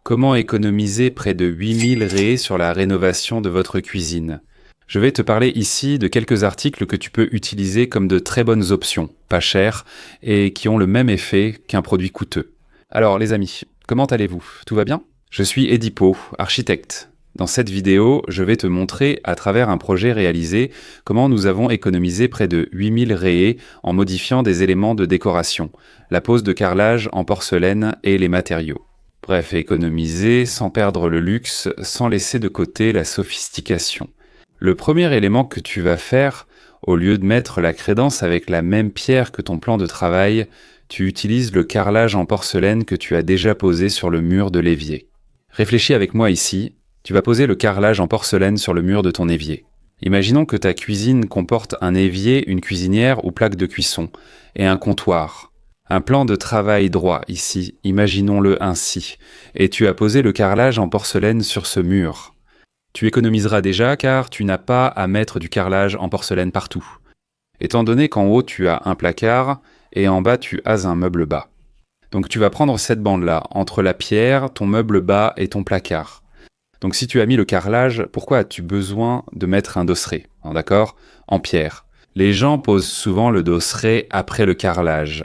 Comment économiser près de 8000 raies sur la rénovation de votre cuisine? Je vais te parler ici de quelques articles que tu peux utiliser comme de très bonnes options, pas chères, et qui ont le même effet qu'un produit coûteux. Alors les amis, comment allez-vous? Tout va bien? Je suis Edipo, architecte. Dans cette vidéo, je vais te montrer, à travers un projet réalisé, comment nous avons économisé près de 8000 raies en modifiant des éléments de décoration, la pose de carrelage en porcelaine et les matériaux. Bref, économiser sans perdre le luxe, sans laisser de côté la sophistication. Le premier élément que tu vas faire, au lieu de mettre la crédence avec la même pierre que ton plan de travail, tu utilises le carrelage en porcelaine que tu as déjà posé sur le mur de l'évier. Réfléchis avec moi ici, tu vas poser le carrelage en porcelaine sur le mur de ton évier. Imaginons que ta cuisine comporte un évier, une cuisinière ou plaque de cuisson, et un comptoir. Un plan de travail droit ici, imaginons-le ainsi, et tu as posé le carrelage en porcelaine sur ce mur. Tu économiseras déjà car tu n'as pas à mettre du carrelage en porcelaine partout, étant donné qu'en haut tu as un placard et en bas tu as un meuble bas. Donc tu vas prendre cette bande-là, entre la pierre, ton meuble bas et ton placard. Donc si tu as mis le carrelage, pourquoi as-tu besoin de mettre un dosseret, d'accord, en pierre? Les gens posent souvent le dosseret après le carrelage.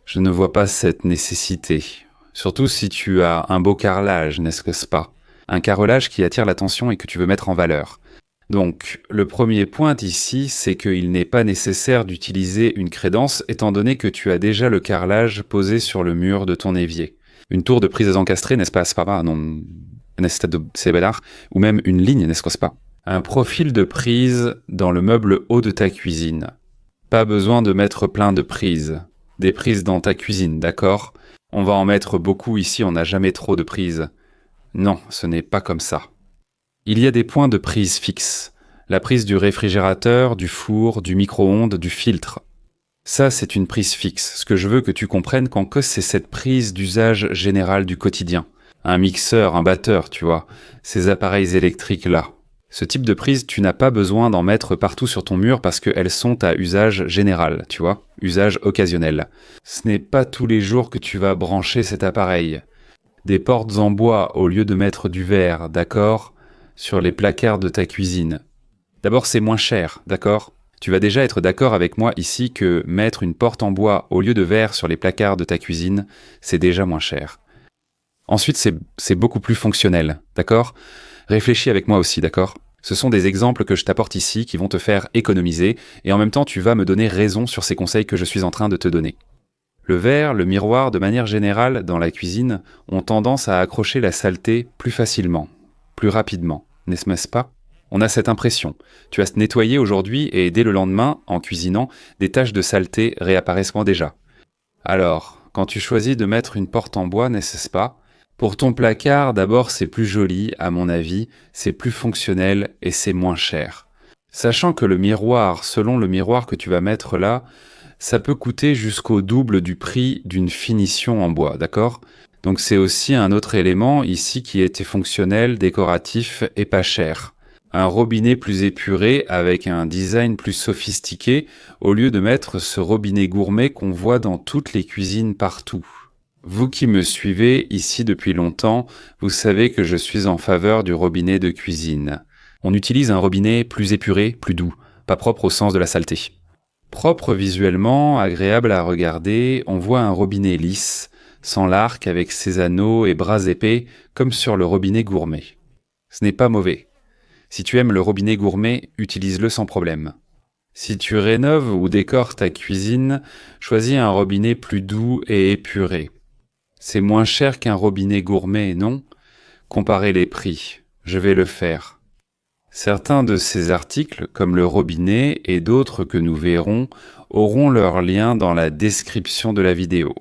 Je ne vois pas cette nécessité, surtout si tu as un beau carrelage, n'est-ce pas? Un carrelage qui attire l'attention et que tu veux mettre en valeur. Donc, le premier point ici, c'est qu'il n'est pas nécessaire d'utiliser une crédence étant donné que tu as déjà le carrelage posé sur le mur de ton évier. Une tour de prise encastrée, n'est-ce pas? Non, n'est-ce pas? Ou même une ligne, n'est-ce pas? Un profil de prise dans le meuble haut de ta cuisine. Pas besoin de mettre plein de prises. Des prises dans ta cuisine, d'accord? On va en mettre beaucoup ici, on n'a jamais trop de prises. Non, ce n'est pas comme ça. Il y a des points de prise fixes. La prise du réfrigérateur, du four, du micro-ondes, du filtre. Ça, c'est une prise fixe. Ce que je veux que tu comprennes que c'est cette prise d'usage général du quotidien. Un mixeur, un batteur, tu vois. Ces appareils électriques-là. Ce type de prise, tu n'as pas besoin d'en mettre partout sur ton mur parce qu'elles sont à usage général, tu vois, usage occasionnel. Ce n'est pas tous les jours que tu vas brancher cet appareil. Des portes en bois au lieu de mettre du verre, d'accord, sur les placards de ta cuisine. D'abord, c'est moins cher, d'accord? Tu vas déjà être d'accord avec moi ici que mettre une porte en bois au lieu de verre sur les placards de ta cuisine, c'est déjà moins cher. Ensuite, c'est beaucoup plus fonctionnel, d'accord? Réfléchis avec moi aussi, d'accord? Ce sont des exemples que je t'apporte ici qui vont te faire économiser et en même temps tu vas me donner raison sur ces conseils que je suis en train de te donner. Le verre, le miroir, de manière générale, dans la cuisine, ont tendance à accrocher la saleté plus facilement, plus rapidement, n'est-ce pas? On a cette impression. Tu as nettoyé aujourd'hui et dès le lendemain, en cuisinant, des taches de saleté réapparaissent déjà. Alors, quand tu choisis de mettre une porte en bois, n'est-ce pas? Pour ton placard, d'abord c'est plus joli, à mon avis, c'est plus fonctionnel et c'est moins cher. Sachant que le miroir, selon le miroir que tu vas mettre là, ça peut coûter jusqu'au double du prix d'une finition en bois, d'accord? Donc c'est aussi un autre élément ici qui était fonctionnel, décoratif et pas cher. Un robinet plus épuré avec un design plus sophistiqué au lieu de mettre ce robinet gourmet qu'on voit dans toutes les cuisines partout. Vous qui me suivez ici depuis longtemps, vous savez que je suis en faveur du robinet de cuisine. On utilise un robinet plus épuré, plus doux, pas propre au sens de la saleté. Propre visuellement, agréable à regarder, on voit un robinet lisse, sans l'arc avec ses anneaux et bras épais, comme sur le robinet gourmet. Ce n'est pas mauvais. Si tu aimes le robinet gourmet, utilise-le sans problème. Si tu rénoves ou décores ta cuisine, choisis un robinet plus doux et épuré. C'est moins cher qu'un robinet gourmet, non? Comparez les prix. Je vais le faire. Certains de ces articles, comme le robinet et d'autres que nous verrons, auront leur lien dans la description de la vidéo.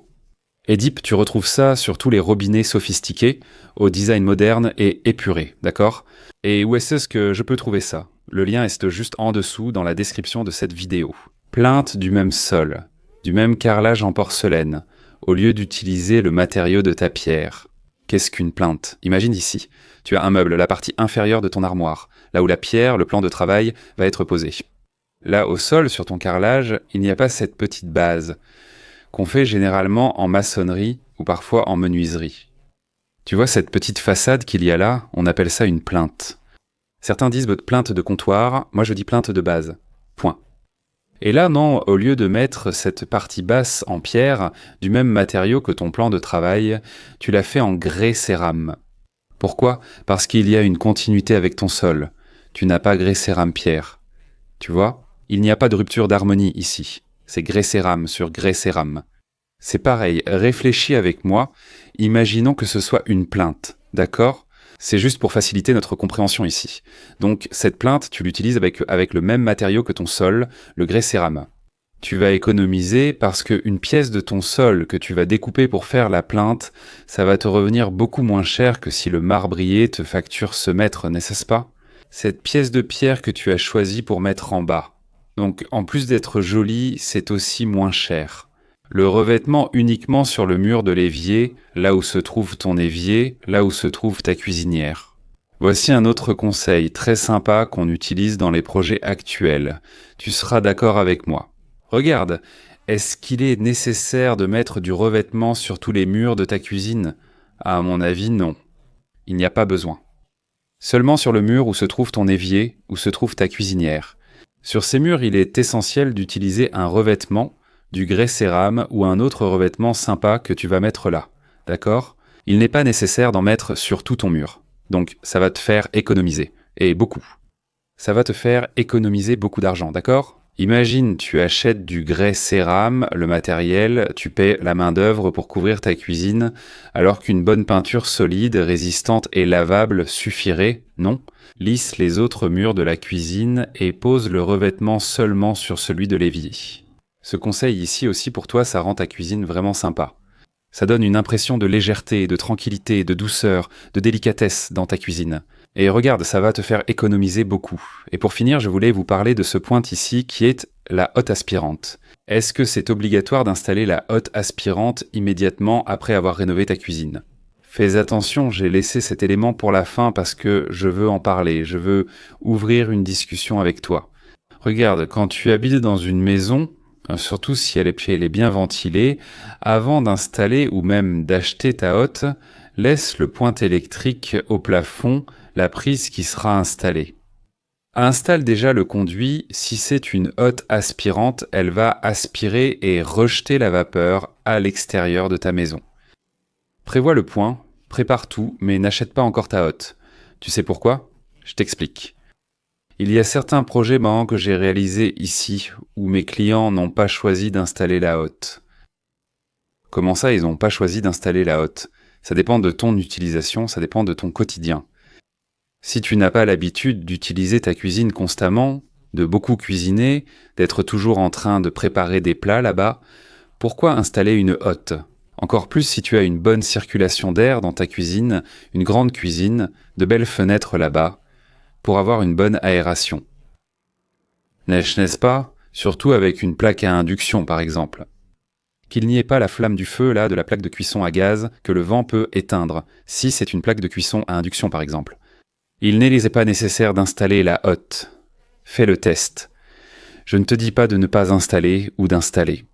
Edip, tu retrouves ça sur tous les robinets sophistiqués, au design moderne et épuré, d'accord? Et où est-ce que je peux trouver ça? Le lien est juste en dessous dans la description de cette vidéo. Plainte du même sol, du même carrelage en porcelaine, au lieu d'utiliser le matériau de ta pierre. Qu'est-ce qu'une plainte? Imagine ici, tu as un meuble, la partie inférieure de ton armoire, là où la pierre, le plan de travail, va être posé. Là, au sol, sur ton carrelage, il n'y a pas cette petite base, qu'on fait généralement en maçonnerie ou parfois en menuiserie. Tu vois cette petite façade qu'il y a là, on appelle ça une plinthe. Certains disent plainte de comptoir, moi je dis plinthe de base. Point. Et là, non, au lieu de mettre cette partie basse en pierre, du même matériau que ton plan de travail, tu l'as fait en grès cérame. Pourquoi ? Parce qu'il y a une continuité avec ton sol. Tu n'as pas grès cérame pierre. Tu vois ? Il n'y a pas de rupture d'harmonie ici. C'est grès cérame sur grès cérame. C'est pareil, réfléchis avec moi, imaginons que ce soit une plinthe, d'accord ? C'est juste pour faciliter notre compréhension ici. Donc cette plinthe, tu l'utilises avec le même matériau que ton sol, le grès cérame. Tu vas économiser parce qu'une pièce de ton sol que tu vas découper pour faire la plinthe, ça va te revenir beaucoup moins cher que si le marbrier te facture ce mètre, n'est-ce pas ? Cette pièce de pierre que tu as choisie pour mettre en bas. Donc en plus d'être jolie, c'est aussi moins cher. Le revêtement uniquement sur le mur de l'évier, là où se trouve ton évier, là où se trouve ta cuisinière. Voici un autre conseil très sympa qu'on utilise dans les projets actuels. Tu seras d'accord avec moi. Regarde, est-ce qu'il est nécessaire de mettre du revêtement sur tous les murs de ta cuisine ? À mon avis, non. Il n'y a pas besoin. Seulement sur le mur où se trouve ton évier, où se trouve ta cuisinière. Sur ces murs, il est essentiel d'utiliser un revêtement, du grès cérame ou un autre revêtement sympa que tu vas mettre là, d'accord ? Il n'est pas nécessaire d'en mettre sur tout ton mur. Donc ça va te faire économiser, et beaucoup. Ça va te faire économiser beaucoup d'argent, d'accord ? Imagine, tu achètes du grès cérame, le matériel, tu paies la main-d'œuvre pour couvrir ta cuisine, alors qu'une bonne peinture solide, résistante et lavable suffirait, non ? Lisse les autres murs de la cuisine et pose le revêtement seulement sur celui de l'évier. Ce conseil ici aussi pour toi, ça rend ta cuisine vraiment sympa. Ça donne une impression de légèreté, de tranquillité, de douceur, de délicatesse dans ta cuisine. Et regarde, ça va te faire économiser beaucoup. Et pour finir, je voulais vous parler de ce point ici qui est la hotte aspirante. Est-ce que c'est obligatoire d'installer la hotte aspirante immédiatement après avoir rénové ta cuisine ? Fais attention, j'ai laissé cet élément pour la fin parce que je veux en parler, je veux ouvrir une discussion avec toi. Regarde, quand tu habites dans une maison, surtout si elle est bien ventilée, avant d'installer ou même d'acheter ta hotte, laisse le point électrique au plafond, la prise qui sera installée. Installe déjà le conduit, si c'est une hotte aspirante, elle va aspirer et rejeter la vapeur à l'extérieur de ta maison. Prévois le point, prépare tout, mais n'achète pas encore ta hotte. Tu sais pourquoi ? Je t'explique. Il y a certains projets que j'ai réalisés ici, où mes clients n'ont pas choisi d'installer la hotte. Comment ça, ils n'ont pas choisi d'installer la hotte ? Ça dépend de ton utilisation, ça dépend de ton quotidien. Si tu n'as pas l'habitude d'utiliser ta cuisine constamment, de beaucoup cuisiner, d'être toujours en train de préparer des plats là-bas, pourquoi installer une hotte ? Encore plus si tu as une bonne circulation d'air dans ta cuisine, une grande cuisine, de belles fenêtres là-bas, pour avoir une bonne aération. N'est-ce pas ? Surtout avec une plaque à induction par exemple. Qu'il n'y ait pas la flamme du feu là de la plaque de cuisson à gaz que le vent peut éteindre, si c'est une plaque de cuisson à induction par exemple. Il n'est pas nécessaire d'installer la hotte. Fais le test. Je ne te dis pas de ne pas installer ou d'installer.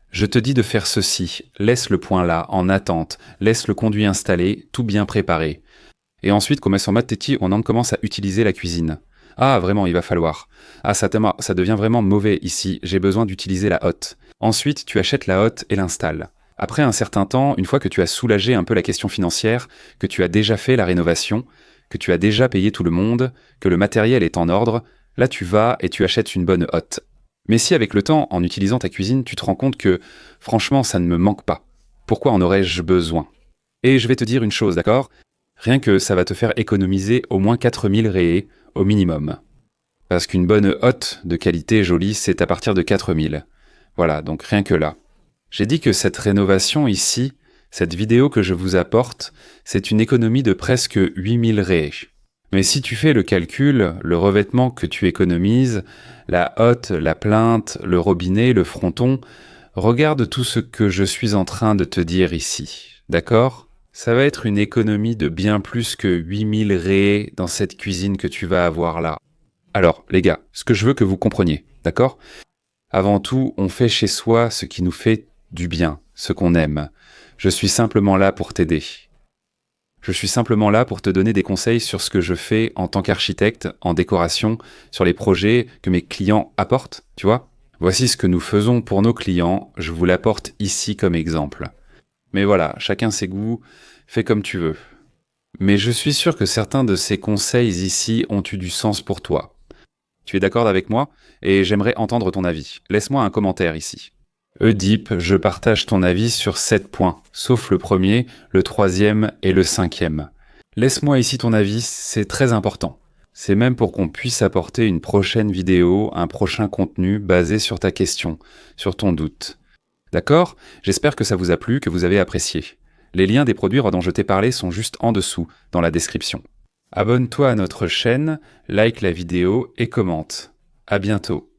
Je te dis de faire ceci, laisse le point là, en attente, laisse le conduit installé, tout bien préparé. Et ensuite, comme on en commence à utiliser la cuisine. Ah, vraiment, il va falloir. Ah, ça devient vraiment mauvais ici, j'ai besoin d'utiliser la hotte. Ensuite, tu achètes la hotte et l'installes. Après un certain temps, une fois que tu as soulagé un peu la question financière, que tu as déjà fait la rénovation, que tu as déjà payé tout le monde, que le matériel est en ordre, là tu vas et tu achètes une bonne hotte. Mais si avec le temps, en utilisant ta cuisine, tu te rends compte que, franchement, ça ne me manque pas, pourquoi en aurais-je besoin ? Et je vais te dire une chose, d'accord ? Rien que ça va te faire économiser au moins 4000 réés, au minimum. Parce qu'une bonne hotte de qualité jolie, c'est à partir de 4000. Voilà, donc rien que là. J'ai dit que cette rénovation ici, cette vidéo que je vous apporte, c'est une économie de presque 8000 réés. Mais si tu fais le calcul, le revêtement que tu économises, la hotte, la plinthe, le robinet, le fronton, regarde tout ce que je suis en train de te dire ici, d'accord ? Ça va être une économie de bien plus que 8000 réés dans cette cuisine que tu vas avoir là. Alors, les gars, ce que je veux que vous compreniez, d'accord ? Avant tout, on fait chez soi ce qui nous fait du bien, ce qu'on aime. Je suis simplement là pour t'aider. Je suis simplement là pour te donner des conseils sur ce que je fais en tant qu'architecte, en décoration, sur les projets que mes clients apportent, tu vois. Voici ce que nous faisons pour nos clients, je vous l'apporte ici comme exemple. Mais voilà, chacun ses goûts, fais comme tu veux. Mais je suis sûr que certains de ces conseils ici ont eu du sens pour toi. Tu es d'accord avec moi? Et j'aimerais entendre ton avis. Laisse-moi un commentaire ici. Oedipe, je partage ton avis sur 7 points, sauf le premier, le troisième et le cinquième. Laisse-moi ici ton avis, c'est très important. C'est même pour qu'on puisse apporter une prochaine vidéo, un prochain contenu basé sur ta question, sur ton doute. D'accord? J'espère que ça vous a plu, que vous avez apprécié. Les liens des produits dont je t'ai parlé sont juste en dessous, dans la description. Abonne-toi à notre chaîne, like la vidéo et commente. À bientôt.